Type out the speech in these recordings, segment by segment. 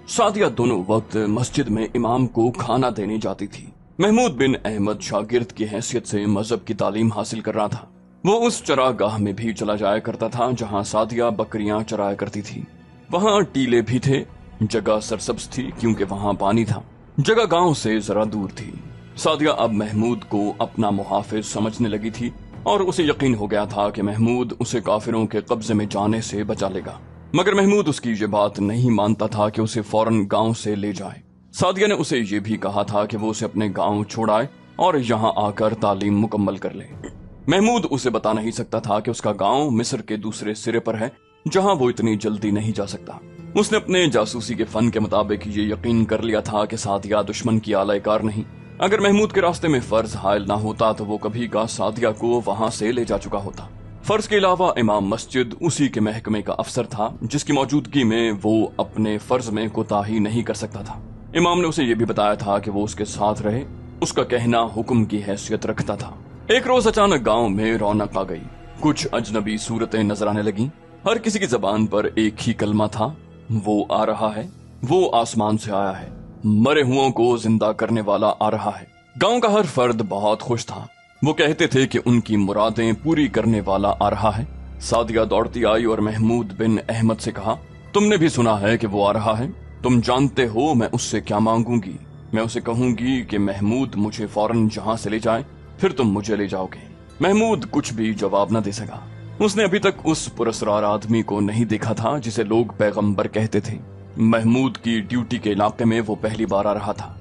सादिया दोनों वक्त मस्जिद में इमाम को खाना देने जाती थी। महमूद बिन अहमद शागिर्द की हैसियत से मजहब की तालीम हासिल कर रहा था। वो उस चरागाह में भी चला जाया करता था जहाँ सादिया बकरियां चराया करती थी। वहाँ टीले भी थे, जगह सरसब्ज थी क्योंकि वहाँ पानी था। जगह गांव से जरा दूर थी। सादिया अब महमूद को अपना मुहाफिज समझने लगी थी और उसे यकीन हो गया था कि महमूद उसे काफिरों के कब्जे में जाने से बचा लेगा। मगर महमूद उसकी ये बात नहीं मानता था कि उसे फौरन गांव से ले जाए। सादिया ने उसे ये भी कहा था कि वो उसे अपने गांव छोड़ाए और यहाँ आकर तालीम मुकम्मल कर ले। महमूद उसे बता नहीं सकता था कि उसका गांव मिस्र के दूसरे सिरे पर है, जहाँ वो इतनी जल्दी नहीं जा सकता। उसने अपने जासूसी के फन के मुताबिक ये यकीन कर लिया था कि सादिया दुश्मन की आलायकार नहीं। अगर महमूद के रास्ते में फर्ज हायल ना होता तो वो कभी का सादिया को वहां से ले जा चुका होता। फर्ज के अलावा इमाम मस्जिद उसी के महकमे का अफसर था जिसकी मौजूदगी में वो अपने फर्ज में कोताही नहीं कर सकता था। इमाम ने उसे ये भी बताया था कि वो उसके साथ रहे, उसका कहना हुक्म की हैसियत रखता था। एक रोज अचानक गांव में रौनक आ गई। कुछ अजनबी सूरतें नजर आने लगी। हर किसी की जबान पर एक ही कलमा था, वो आ रहा है, वो आसमान से आया है, मरे हुओं को जिंदा करने वाला आ रहा है। गांव का हर फर्द बहुत खुश था। वो कहते थे कि उनकी मुरादें पूरी करने वाला आ रहा है। सादिया दौड़ती आई और महमूद बिन अहमद से कहा, तुमने भी सुना है कि वो आ रहा है? तुम जानते हो मैं उससे क्या मांगूंगी? मैं उसे कहूंगी कि महमूद मुझे फौरन जहां से ले जाए, फिर तुम मुझे ले जाओगे। महमूद कुछ भी जवाब न दे सका। उसने अभी तक उस पुरस्कार आदमी को नहीं देखा था जिसे लोग पैगंबर कहते थे। महमूद की ड्यूटी के इलाके में वो पहली बार आ रहा था।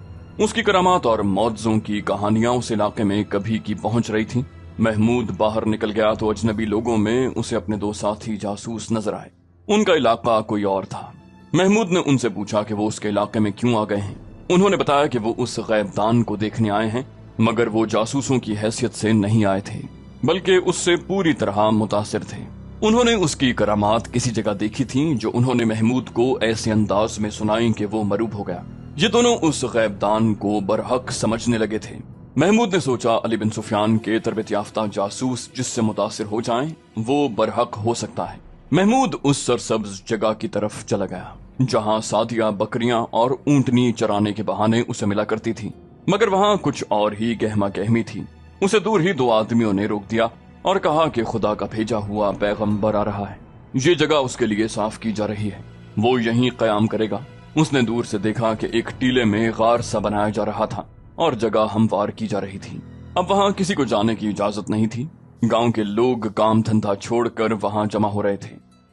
उसकी करामात और मौजों की कहानियां उस इलाके में कभी की पहुंच रही थी। महमूद बाहर निकल गया तो अजनबी लोगों में उसे अपने दो साथी जासूस नजर आए। उनका इलाका कोई और था। महमूद ने उनसे पूछा कि वो उसके इलाके में क्यों आ गए हैं। उन्होंने बताया कि वो उस गैबदान को देखने आए हैं, मगर वो जासूसों की हैसियत से नहीं आए थे, बल्कि उससे पूरी तरह मुतासिर थे। उन्होंने उसकी करामात किसी जगह देखी थी जो उन्होंने महमूद को ऐसे अंदाज में सुनाई कि वो मरूब हो गया। ये दोनों उस गैबदान को बरहक समझने लगे थे। महमूद ने सोचा अली बिन सुफियान के तरबियत याफ्ता जासूस जिससे मुतासिर हो जाएं, वो बरहक हो सकता है। महमूद उस सरसब्ज जगह की तरफ चला गया जहां सादिया बकरियां और ऊंटनी चराने के बहाने उसे मिला करती थी, मगर वहां कुछ और ही गहमा गहमी थी। उसे दूर ही दो आदमियों ने रोक दिया और कहा कि खुदा का भेजा हुआ पैगंबर आ रहा है। ये जगह उसके लिए साफ की जा रही है, वो यहीं कयाम करेगा। उसने दूर से देखा कि एक टीले में गार सा बनाया जा रहा था और जगह हमवार की जा रही थी। अब वहां किसी को जाने की इजाजत नहीं थी। गांव के लोग काम धंधा छोड़कर वहां जमा हो रहे थे।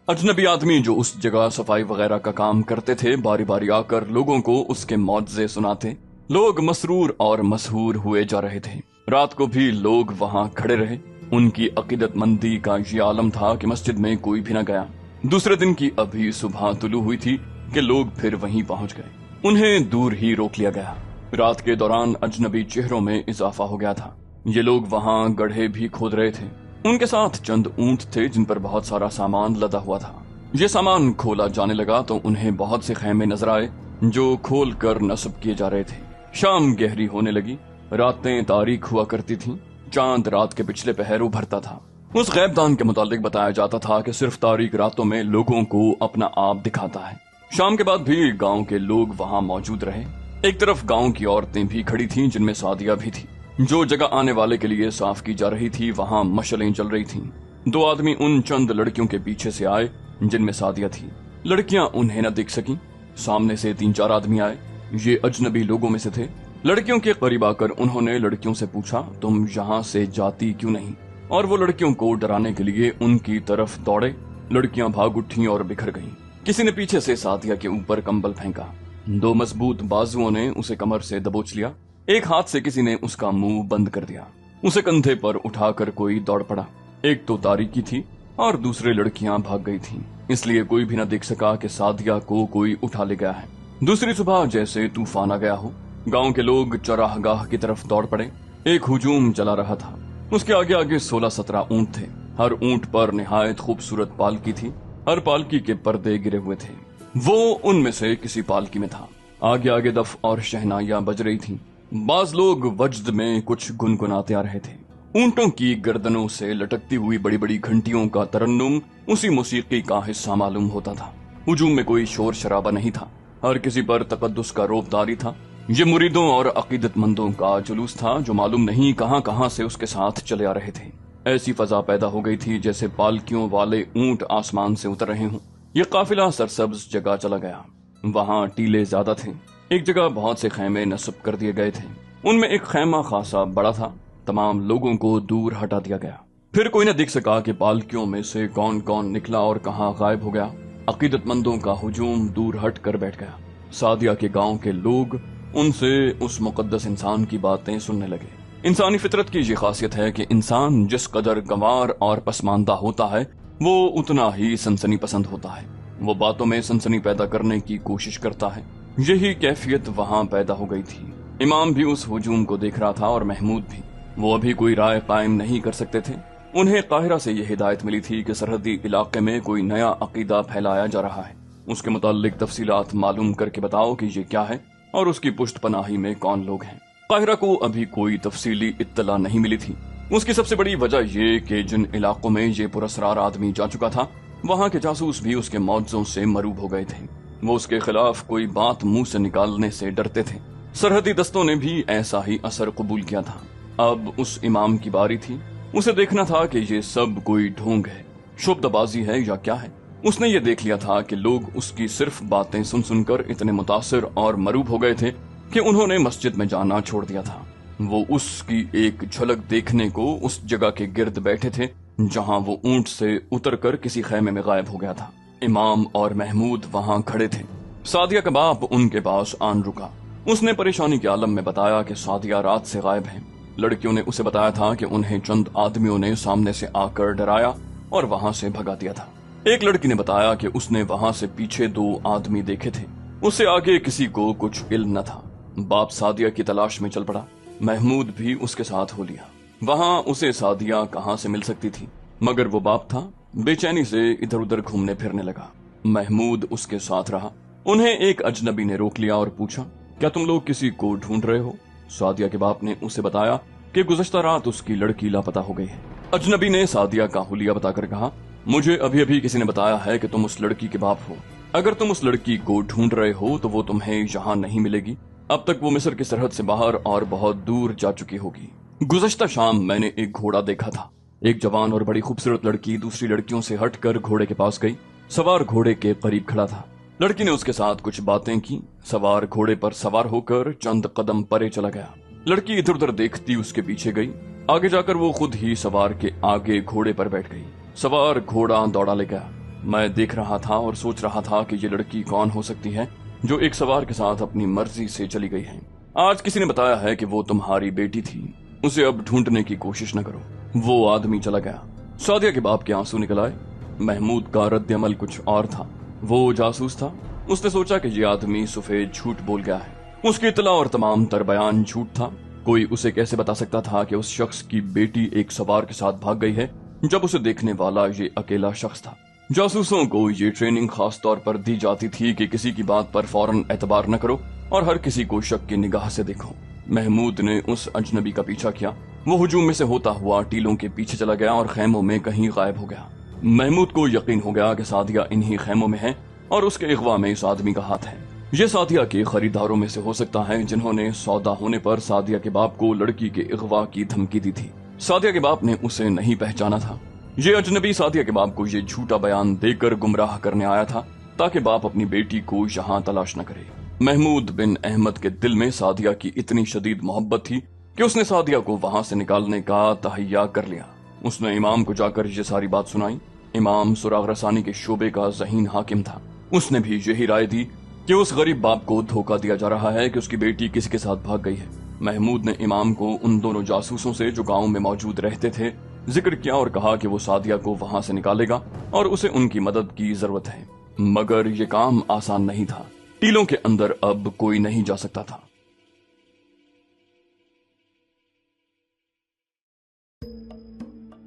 अजनबी आदमी जो उस जगह सफाई वगैरह का काम करते थे बारी बारी आकर लोगों को उसके मौजज़े सुनाते। लोग मसरूर और मशहूर हुए जा रहे थे। रात को भी लोग वहां खड़े रहे। उनकी अकीदतमंदी का ये आलम था कि मस्जिद में कोई भी न गया। दूसरे दिन की अभी सुबह तुलू हुई थी कि लोग फिर वहीं पहुंच गए। उन्हें दूर ही रोक लिया गया। रात के दौरान अजनबी चेहरों में इजाफा हो गया था। ये लोग वहां गड्ढे भी खोद रहे थे। उनके साथ चंद ऊंट थे जिन पर बहुत सारा सामान लदा हुआ था। ये सामान खोला जाने लगा तो उन्हें बहुत से खैमे नजर आए जो खोल कर नस्ब किए जा रहे थे। शाम गहरी होने लगी। रातें तारीख हुआ करती थीं। चांद रात के पिछले पहर उभरता था। उस गैबदान के मुतालिक बताया जाता था कि सिर्फ तारीख रातों में लोगों को अपना आप दिखाता है। शाम के बाद भी गांव के लोग वहां मौजूद रहे। एक तरफ गांव की औरतें भी खड़ी थीं जिनमें सादिया भी थी। जो जगह आने वाले के लिए साफ की जा रही थी वहां मशलें जल रही थीं। दो आदमी उन चंद लड़कियों के पीछे से आए जिनमें सादिया थी। लड़कियां उन्हें न देख सकी। सामने से 3-4 आदमी आए। ये अजनबी लोगों में से थे। लड़कियों के करीब आकर उन्होंने लड़कियों से पूछा, तुम यहाँ से जाती क्यों नहीं? और वो लड़कियों को डराने के लिए उनकी तरफ दौड़े। लड़कियां भाग उठी और बिखर गईं। किसी ने पीछे से सादिया के ऊपर कंबल फेंका। दो मजबूत बाजुओं ने उसे कमर से दबोच लिया। एक हाथ से किसी ने उसका मुंह बंद कर दिया। उसे कंधे पर उठाकर कोई दौड़ पड़ा। एक तो तारीकी थी और दूसरे लड़कियां भाग गई थीं, इसलिए कोई भी न देख सका कि सादिया को कोई उठा ले गया है। दूसरी सुबह जैसे तूफान आ गया हो, गांव के लोग चरागाह की तरफ दौड़ पड़े। एक हुजूम चला रहा था। उसके आगे आगे 16-17 ऊंट थे। हर ऊंट पर निहायत खूबसूरत पालकी थी। हर पालकी के पर्दे गिरे हुए थे। वो उनमें से किसी पालकी में था। आगे आगे दफ और शहनाइयां बज रही थीं। बाज लोग वज्द में कुछ गुनगुनाते आ रहे थे। ऊंटों की गर्दनों से लटकती हुई बड़ी बड़ी घंटियों का तरन्नुम उसी मौसीकी का हिस्सा मालूम होता था। हुजूम में कोई शोर शराबा नहीं था। हर किसी पर तकद्दुस का रोब तारी था। ये मुरीदों और अकीदतमंदों का जुलूस था जो मालूम नहीं कहां कहां से उसके साथ चले आ रहे थे। ऐसी फजा पैदा हो गई थी जैसे पालकियों वाले ऊंट आसमान से उतर रहे हों। ये काफिला सरसब्ज जगह चला गया। वहां टीले ज्यादा थे। एक जगह बहुत से खैमे नस्ब कर दिए गए थे। उनमें एक खैमा खासा बड़ा था। तमाम लोगों को दूर हटा दिया गया। फिर कोई न देख सका कि पालकियों में से कौन कौन निकला और कहां गायब हो गया। अकीदतमंदों का हुजूम दूर हट कर बैठ गया। सादिया के गांव के लोग उनसे उस मुकद्दस इंसान की बातें सुनने लगे। इंसानी फितरत की ये खासियत है कि इंसान जिस कदर गंवार और पसमानदा होता है वो उतना ही सनसनी पसंद होता है। वो बातों में सनसनी पैदा करने की कोशिश करता है। यही कैफियत वहां पैदा हो गई थी। इमाम भी उस हुजूम को देख रहा था और महमूद भी। वो अभी कोई राय कायम नहीं कर सकते थे। उन्हें काहिरा से यह हिदायत मिली थी कि सरहदी इलाके में कोई नया अकीदा फैलाया जा रहा है। उसके मुताल्लिक तफसीलात मालूम करके बताओ कि ये क्या है और उसकी पुष्ट पनाही में कौन लोग हैं। काहिरा को अभी कोई तफसीली इत्तला नहीं मिली थी। उसकी सबसे बड़ी वजह ये कि जिन इलाकों में ये पुरस्कार आदमी जा चुका था वहां के जासूस भी उसके मौजों से मरूब हो गए थे। वो उसके खिलाफ कोई बात मुंह से निकालने से डरते थे। सरहदी दस्तों ने भी ऐसा ही असर कबूल किया था। अब उस इमाम की बारी थी। उसे देखना था कि ये सब कोई ढोंग है, शुब्दबाजी है या क्या है। उसने ये देख लिया था कि लोग उसकी सिर्फ बातें सुन सुनकर इतने मुतासिर और मरूब हो गए थे कि उन्होंने मस्जिद में जाना छोड़ दिया था। वो उसकी एक झलक देखने को उस जगह के गिर्द बैठे थे जहां वो ऊंट से उतरकर किसी खैमे में गायब हो गया था। इमाम और महमूद वहां खड़े थे। सादिया का बाप उनके पास आन रुका। उसने परेशानी के आलम में बताया कि सादिया रात से गायब है। लड़कियों ने उसे बताया था कि उन्हें चंद आदमियों ने सामने से आकर डराया और वहां से भगा दिया था। एक लड़की ने बताया कि उसने वहां से पीछे 2 आदमी देखे थे। उससे आगे किसी को कुछ इल्म न था। बाप सादिया की तलाश में चल पड़ा। महमूद भी उसके साथ हो लिया। वहां उसे सादिया कहां से मिल सकती थी, मगर वो बाप था। बेचैनी से इधर उधर घूमने फिरने लगा। महमूद उसके साथ रहा। उन्हें एक अजनबी ने रोक लिया और पूछा, क्या तुम लोग किसी को ढूंढ रहे हो? सादिया के बाप ने उसे बताया कि गुज़श्ता रात उसकी लड़की लापता हो गई है। अजनबी ने सादिया का हुलिया बताकर कहा, मुझे अभी अभी किसी ने बताया है कि तुम उस लड़की के बाप हो। अगर तुम उस लड़की को ढूंढ रहे हो तो वो तुम्हें यहाँ नहीं मिलेगी। अब तक वो मिस्र की सरहद से बाहर और बहुत दूर जा चुकी होगी। गुज़श्ता शाम मैंने एक घोड़ा देखा था। एक जवान और बड़ी खूबसूरत लड़की दूसरी लड़कियों से हटकर घोड़े के पास गई। सवार घोड़े के करीब खड़ा था। लड़की ने उसके साथ कुछ बातें की। सवार घोड़े पर सवार होकर चंद कदम परे चला गया। लड़की इधर उधर देखती उसके पीछे गई। आगे जाकर वो खुद ही सवार के आगे घोड़े पर बैठ गई। सवार घोड़ा दौड़ा ले गया। मैं देख रहा था और सोच रहा था कि ये लड़की कौन हो सकती है जो एक सवार के साथ अपनी मर्जी से चली गई है। आज किसी ने बताया है कि वो तुम्हारी बेटी थी। उसे अब ढूंढने की कोशिश न करो। वो आदमी चला गया। सादिया के बाप के आंसू निकल आए। महमूद का रद्द अमल कुछ और था। वो जासूस था। उसने सोचा कि ये आदमी सफेद झूठ बोल गया है। उसकी इतला और तमाम तर बयान झूठ था। कोई उसे कैसे बता सकता था कि उस शख्स की बेटी एक सवार के साथ भाग गई है जब उसे देखने वाला ये अकेला शख्स था। जासूसों को ये ट्रेनिंग खास तौर पर दी जाती थी कि किसी की बात पर फौरन एतबार न करो और हर किसी को शक की निगाह से देखो। महमूद ने उस अजनबी का पीछा किया। वो हुजूम में से होता हुआ टीलों के पीछे चला गया और खैमों में कहीं गायब हो गया। महमूद को यकीन हो गया कि सादिया इन्हीं खैमों में है और उसके अगवा में इस आदमी का हाथ है। ये सादिया के खरीदारों में से हो सकता है जिन्होंने सौदा होने पर सादिया के बाप को लड़की के अगवा की धमकी दी थी। सादिया के बाप ने उसे नहीं पहचाना था। ये अजनबी सादिया के बाप को ये झूठा बयान देकर गुमराह करने आया था ताकि बाप अपनी बेटी को यहाँ तलाश न करे। महमूद बिन अहमद के दिल में सादिया की इतनी शदीद मोहब्बत थी कि उसने सादिया को वहां से निकालने का तहैया कर लिया। उसने इमाम को जाकर ये सारी बात सुनाई। इमाम सुराग रसानी के शोबे का ज़हीन हाकिम था। उसने भी यही राय दी कि उस गरीब बाप को धोखा दिया जा रहा है कि उसकी बेटी किसी के साथ भाग गई है। महमूद ने इमाम को उन दोनों जासूसों से जो गांव में मौजूद रहते थे जिक्र किया और कहा कि वो सादिया को वहां से निकालेगा और उसे उनकी मदद की जरूरत है। मगर ये काम आसान नहीं था। टीलों के अंदर अब कोई नहीं जा सकता था।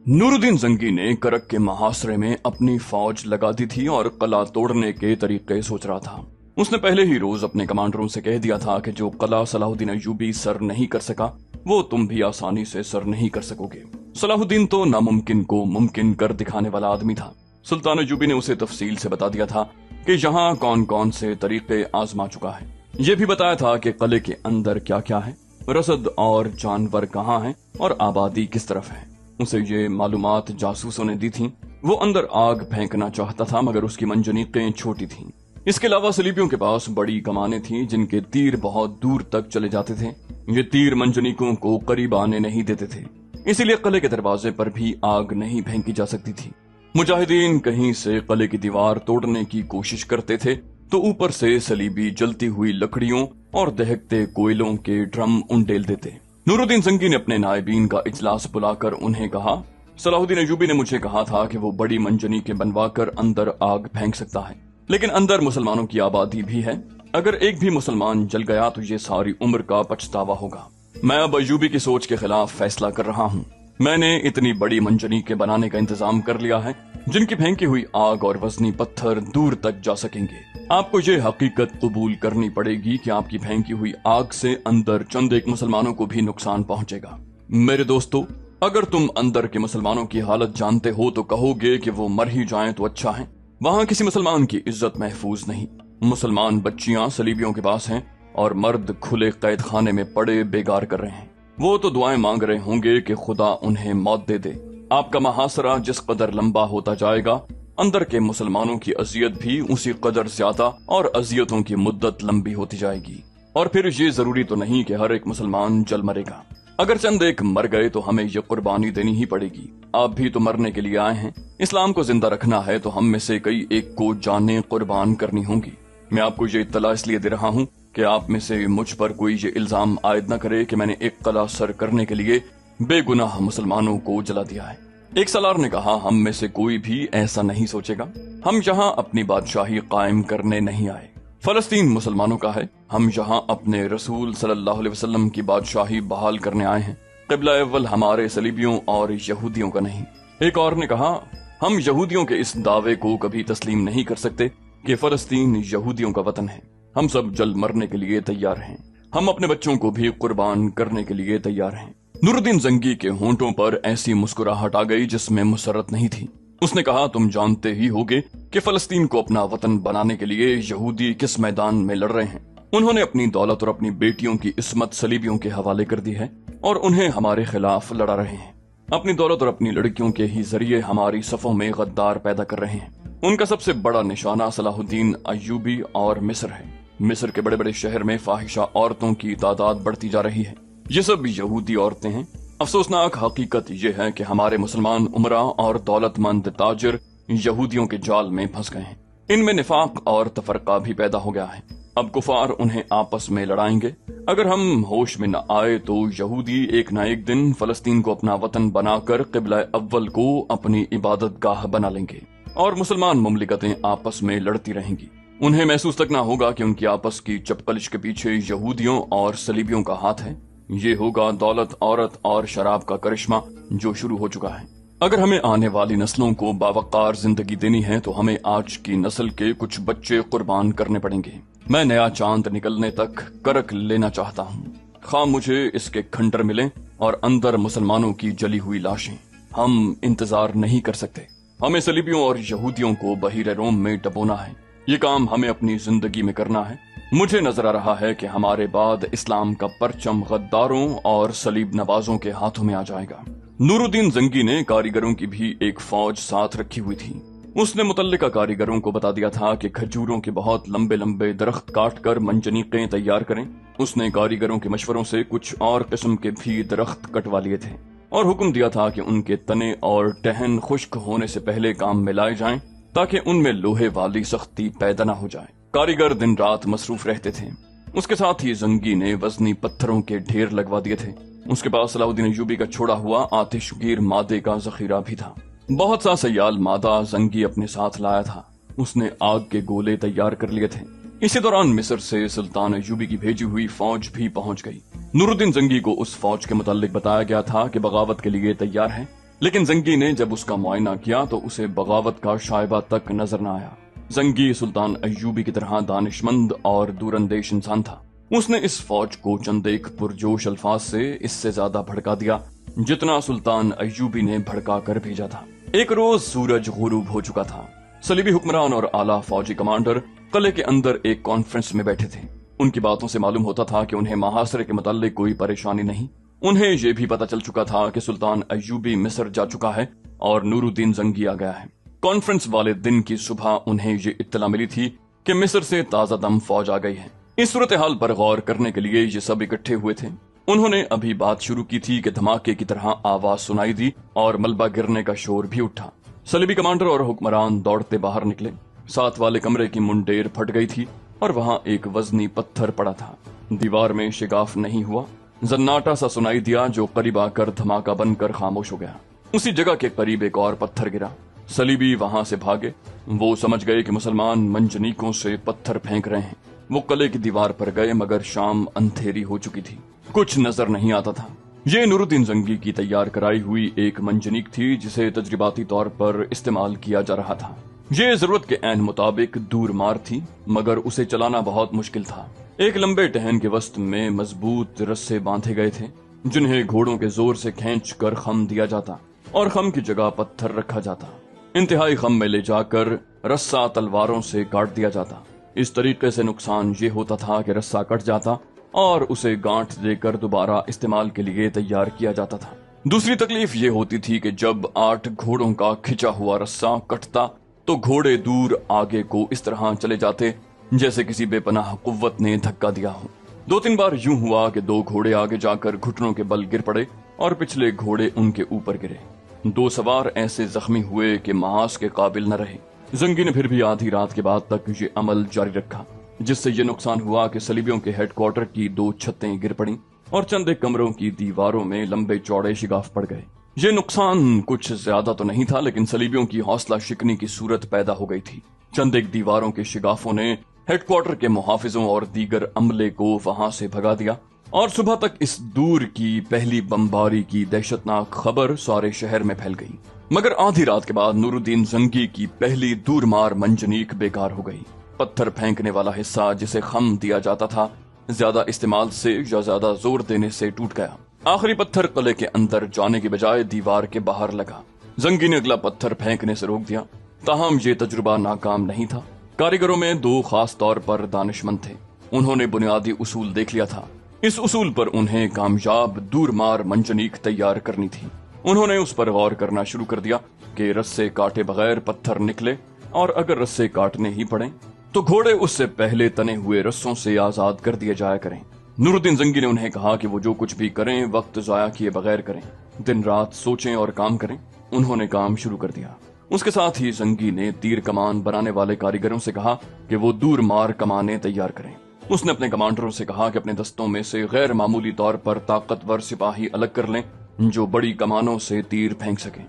नूरुद्दीन जंगी ने करक के मुहासरे में अपनी फौज लगा दी थी और कला तोड़ने के तरीके सोच रहा था। उसने पहले ही रोज अपने कमांडरों से कह दिया था कि जो कला सलाहुद्दीन अय्यूबी सर नहीं कर सका वो तुम भी आसानी से सर नहीं कर सकोगे। सलाहुद्दीन तो नामुमकिन को मुमकिन कर दिखाने वाला आदमी था। सुल्तान अय्यूबी ने उसे तफसील से बता दिया था کہ यहाँ कौन कौन से तरीके आजमा चुका है। ये भी बताया था कि किले के अंदर क्या क्या है, रसद और जानवर कहाँ हैं और आबादी किस तरफ है। उसे ये मालूमात जासूसों ने दी थी। वो अंदर आग फेंकना चाहता था मगर उसकी मंजनीकें छोटी थीं। इसके अलावा सलीबियों के पास बड़ी कमानें थीं जिनके तीर बहुत दूर तक चले जाते थे। ये तीर मंजनीकों को करीब आने नहीं देते थे, इसीलिए किले के दरवाजे पर भी आग नहीं फेंकी जा सकती थी। मुजाहिदीन कहीं से किले की दीवार तोड़ने की कोशिश करते थे तो ऊपर से सलीबी जलती हुई लकड़ियों और दहकते कोयलों के ड्रम उंडेल देते। नूरुद्दीन जंगी ने अपने नायबीन का इजलास बुलाकर उन्हें कहा, सलाहुद्दीन अय्यूबी ने मुझे कहा था कि वो बड़ी मंजनीके बनवाकर अंदर आग फेंक सकता है, लेकिन अंदर मुसलमानों की आबादी भी है। अगर एक भी मुसलमान जल गया तो ये सारी उम्र का पछतावा होगा। मैं अब अय्यूबी की सोच के खिलाफ फैसला कर रहा हूँ। मैंने इतनी बड़ी मंजनीके बनाने का इंतजाम कर लिया है जिनकी फेंकी हुई आग और वजनी पत्थर दूर तक जा सकेंगे। आपको ये हकीकत कबूल करनी पड़ेगी कि आपकी फेंकी हुई आग से अंदर चंद एक मुसलमानों को भी नुकसान पहुंचेगा। मेरे दोस्तों, अगर तुम अंदर के मुसलमानों की हालत जानते हो तो कहोगे कि वो मर ही जाएं तो अच्छा है। वहाँ किसी मुसलमान की इज्जत महफूज नहीं। मुसलमान बच्चियां सलीबियों के पास हैं और मर्द खुले कैद खाने में पड़े बेगार कर रहे हैं। वो तो दुआएं मांग रहे होंगे कि खुदा उन्हें मौत दे दे। आपका मुहासरा जिस कदर लंबा होता जाएगा, अंदर के मुसलमानों की अजियत भी उसी कदर ज्यादा और अजियतों की मुद्दत लंबी होती जाएगी। और फिर ये जरूरी तो नहीं कि हर एक मुसलमान जल मरेगा। अगर चंद एक मर गए तो हमें ये कुर्बानी देनी ही पड़ेगी। आप भी तो मरने के लिए आए हैं। इस्लाम को जिंदा रखना है तो हम में से कई एक को जानें कुर्बान करनी होंगी। मैं आपको ये इत्तला इसलिए दे रहा हूँ कि आप में से मुझ पर कोई ये इल्जाम आयद न करे कि मैंने एक कला सर करने के लिए बेगुनाह मुसलमानों को जला दिया है। एक सलार ने कहा, हम में से कोई भी ऐसा नहीं सोचेगा। हम यहाँ अपनी बादशाही कायम करने नहीं आए। फलस्तीन मुसलमानों का है। हम यहाँ अपने रसूल सल्लल्लाहु अलैहि वसल्लम की बादशाही बहाल करने आए हैं। क़िबला अव्वल हमारे सलीबियों और यहूदियों का नहीं। एक और ने कहा, हम यहूदियों के इस दावे को कभी तस्लीम नहीं कर सकते कि फलस्तीन यहूदियों का वतन है। हम सब जल मरने के लिए तैयार हैं। हम अपने बच्चों को भी कुर्बान करने के लिए तैयार हैं। नूरुद्दीन जंगी के होंठों पर ऐसी मुस्कुराहट आ गई जिसमें मुसरत नहीं थी। उसने कहा, तुम जानते ही होगे कि फलस्तीन को अपना वतन बनाने के लिए यहूदी किस मैदान में लड़ रहे हैं। उन्होंने अपनी दौलत और अपनी बेटियों की इस्मत सलीबियों के हवाले कर दी है और उन्हें हमारे खिलाफ लड़ा रहे हैं। अपनी दौलत और अपनी लड़कियों के ही जरिए हमारी सफों में गद्दार पैदा कर रहे हैं। उनका सबसे बड़ा निशाना सलाहुद्दीन अय्यूबी और मिस्र है। मिस्र के बड़े बड़े शहर में फाहिशा औरतों की तादाद बढ़ती जा रही है। ये सब यहूदी औरतें हैं। अफसोसनाक हकीकत यह है कि हमारे मुसलमान उमरा और दौलतमंद ताजिर यहूदियों के जाल में फंस गए हैं। इनमें निफाक और तफरका भी पैदा हो गया है। अब कुफार उन्हें आपस में लड़ाएंगे। अगर हम होश में न आए तो यहूदी एक न एक दिन फलस्तीन को अपना वतन बनाकर क़िबला अव्वल को अपनी इबादत गाह बना लेंगे और मुसलमान मुमलिकतें आपस में लड़ती रहेंगी। उन्हें महसूस तक ना होगा कि उनकी आपस की चपकलिश के पीछे यहूदियों और सलीबियों का हाथ है। ये होगा दौलत, औरत और शराब का करिश्मा जो शुरू हो चुका है। अगर हमें आने वाली नस्लों को बावकार जिंदगी देनी है तो हमें आज की नस्ल के कुछ बच्चे कुर्बान करने पड़ेंगे। मैं नया चांद निकलने तक करक लेना चाहता हूँ, खा मुझे इसके खंडर मिले और अंदर मुसलमानों की जली हुई लाशें। हम इंतजार नहीं कर सकते। हमें सलीबियों और यहूदियों को बहीर रोम में डबोना है। ये काम हमें अपनी जिंदगी में करना है। मुझे नजर आ रहा है कि हमारे बाद इस्लाम का परचम गद्दारों और सलीब नवाजों के हाथों में आ जाएगा। नूरुद्दीन जंगी ने कारीगरों की भी एक फौज साथ रखी हुई थी। उसने मुतल्लिका कारीगरों को बता दिया था कि खजूरों के बहुत लंबे लंबे दरख्त काट कर मंजनीकें तैयार करें। उसने कारीगरों के मशवरों से कुछ और किस्म के भी दरख्त कटवा लिए थे और हुक्म दिया था कि उनके तने और टहन खुश्क होने से पहले काम में लाए जाएं ताकि उनमें लोहे वाली सख्ती पैदा न हो जाए। कारीगर दिन रात मसरूफ रहते थे। उसके साथ ही जंगी ने वजनी पत्थरों के ढेर लगवा दिए थे। उसके पास सलाहुद्दीन अय्यूबी का छोड़ा हुआ आतिशगीर मादे का जखीरा भी था। बहुत सा सयाल मादा जंगी अपने साथ लाया था। उसने आग के गोले तैयार कर लिए थे। इसी दौरान मिस्र से सुल्तान अय्यूबी की भेजी हुई फौज भी पहुंच गई। नूरुद्दीन जंगी को उस फौज के मुतालिक बताया गया था कि बगावत के लिए तैयार है, लेकिन जंगी ने जब उसका मुआयना किया तो उसे बगावत का शायबा तक नजर न आया। जंगी सुल्तान अय्यूबी की तरह दानिशमंद और दूरंदेश इंसान था। उसने इस फौज को चंद एक पुरजोश अल्फाज से इससे ज्यादा भड़का दिया जितना सुल्तान अय्यूबी ने भड़का कर भेजा था। एक रोज सूरज गुरूब हो चुका था। सलीबी हुक्मरान और आला फौजी कमांडर किले के अंदर एक कॉन्फ्रेंस में बैठे थे। उनकी बातों से मालूम होता था कि उन्हें महासरे के मुताल्लिक कोई परेशानी नहीं। उन्हें यह भी पता चल चुका था कि सुल्तान अय्यूबी मिस्र जा चुका है और नूरुद्दीन जंगी आ गया है। कॉन्फ्रेंस वाले दिन की सुबह उन्हें ये इत्तला मिली थी कि मिस्र से ताजा दम फौज आ गई है। इस सूरत हाल पर गौर करने के लिए ये सब इकट्ठे हुए थे। उन्होंने अभी बात शुरू की थी कि धमाके की तरह आवाज सुनाई दी और मलबा गिरने का शोर भी उठा। सलीबी कमांडर और हुक्मरान दौड़ते बाहर निकले। साथ वाले कमरे की मुंडेर फट गई थी और वहां एक वजनी पत्थर पड़ा था। दीवार में शिगाफ नहीं हुआ, जन्नाटा सा सुनाई दिया जो करीब आकर धमाका बनकर खामोश हो गया। उसी जगह के करीब एक और पत्थर गिरा। सलीबी वहां से भागे। वो समझ गए कि मुसलमान मंजनीकों से पत्थर फेंक रहे हैं। वो किले की दीवार पर गए मगर शाम अंधेरी हो चुकी थी, कुछ नजर नहीं आता था। ये नूरुद्दीन जंगी की तैयार कराई हुई एक मंजनीक थी जिसे तजरिबाती तौर पर इस्तेमाल किया जा रहा था। ये जरूरत के ऐन मुताबिक दूर मार थी मगर उसे चलाना बहुत मुश्किल था। एक लंबे टहन के वस्त में मजबूत रस्से बांधे गए थे जिन्हें घोड़ों के जोर से खींच कर खम दिया जाता और खम की जगह पत्थर रखा जाता। इंतहाई खम में ले जाकर रस्सा तलवारों से काट दिया जाता। इस तरीके से नुकसान ये होता था कि रस्सा कट जाता और उसे गांठ देकर दोबारा इस्तेमाल के लिए तैयार किया जाता था। दूसरी तकलीफ ये होती थी कि जब 8 घोड़ों का खिंचा हुआ रस्सा कटता तो घोड़े दूर आगे को इस तरह चले जाते जैसे किसी बेपनाह कुव्वत ने धक्का दिया हो। 2-3 बार यूं हुआ कि 2 घोड़े आगे जाकर घुटनों के बल गिर पड़े और पिछले घोड़े उनके ऊपर गिरे। 2 सवार ऐसे जख्मी हुए कि महास के काबिल न रहे। जंगी ने फिर भी आधी रात के बाद तक ये अमल जारी रखा, जिससे ये नुकसान हुआ कि सलीबियों के हेडक्वार्टर की 2 छतें गिर पड़ी और चंद एक कमरों की दीवारों में लंबे चौड़े शिगाफ पड़ गए। ये नुकसान कुछ ज्यादा तो नहीं था लेकिन सलीबियों की हौसला शिकनी की सूरत पैदा हो गई थी। चंद एक दीवारों के शिगाफों ने हेडक्वार्टर के मुहाफिजों और दीगर अमले को वहां से भगा दिया और सुबह तक इस दूर की पहली बमबारी की दहशतनाक खबर सारे शहर में फैल गई। मगर आधी रात के बाद नूरुद्दीन जंगी की पहली दूरमार मंजनीक बेकार हो गई। पत्थर फेंकने वाला हिस्सा जिसे खम दिया जाता था ज्यादा इस्तेमाल से या ज्यादा जोर देने से टूट गया। आखिरी पत्थर किले के अंदर जाने की बजाय दीवार के बाहर लगा। जंगी ने अगला पत्थर फेंकने से रोक दिया, ताहम ये तजुर्बा नाकाम नहीं था। कारीगरों में 2 खास तौर पर दानिशमंद थे। उन्होंने बुनियादी उसूल देख लिया था। इस उसूल पर उन्हें कामयाब दूरमार मंजनीक तैयार करनी थी। उन्होंने उस पर गौर करना शुरू कर दिया कि रस्से काटे बगैर पत्थर निकले और अगर रस्से काटने ही पड़े तो घोड़े उससे पहले तने हुए रस्सों से आजाद कर दिए जाया करें। नूरुद्दीन जंगी ने उन्हें कहा कि वो जो कुछ भी करें वक्त जाया किए बगैर करें, दिन रात सोचें और काम करें। उन्होंने काम शुरू कर दिया। उसके साथ ही जंगी ने तीर कमान बनाने वाले कारीगरों से कहा कि वो दूर मार कमानें तैयार करें। उसने अपने कमांडरों से कहा कि अपने दस्तों में से गैर मामूली तौर पर ताकतवर सिपाही अलग कर लें जो बड़ी कमानों से तीर फेंक सकें।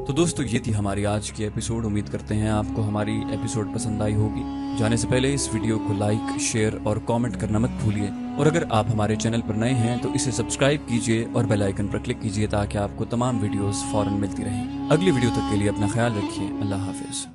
तो दोस्तों ये थी हमारी आज की एपिसोड। उम्मीद करते हैं आपको हमारी एपिसोड पसंद आई होगी। जाने से पहले इस वीडियो को लाइक, शेयर और कमेंट करना मत भूलिए। और अगर आप हमारे चैनल पर नए हैं तो इसे सब्सक्राइब कीजिए और बेल आइकन पर क्लिक कीजिए ताकि आपको तमाम वीडियोस फौरन मिलती रहें। अगली वीडियो तक के लिए अपना ख्याल रखिए। अल्लाह हाफिज।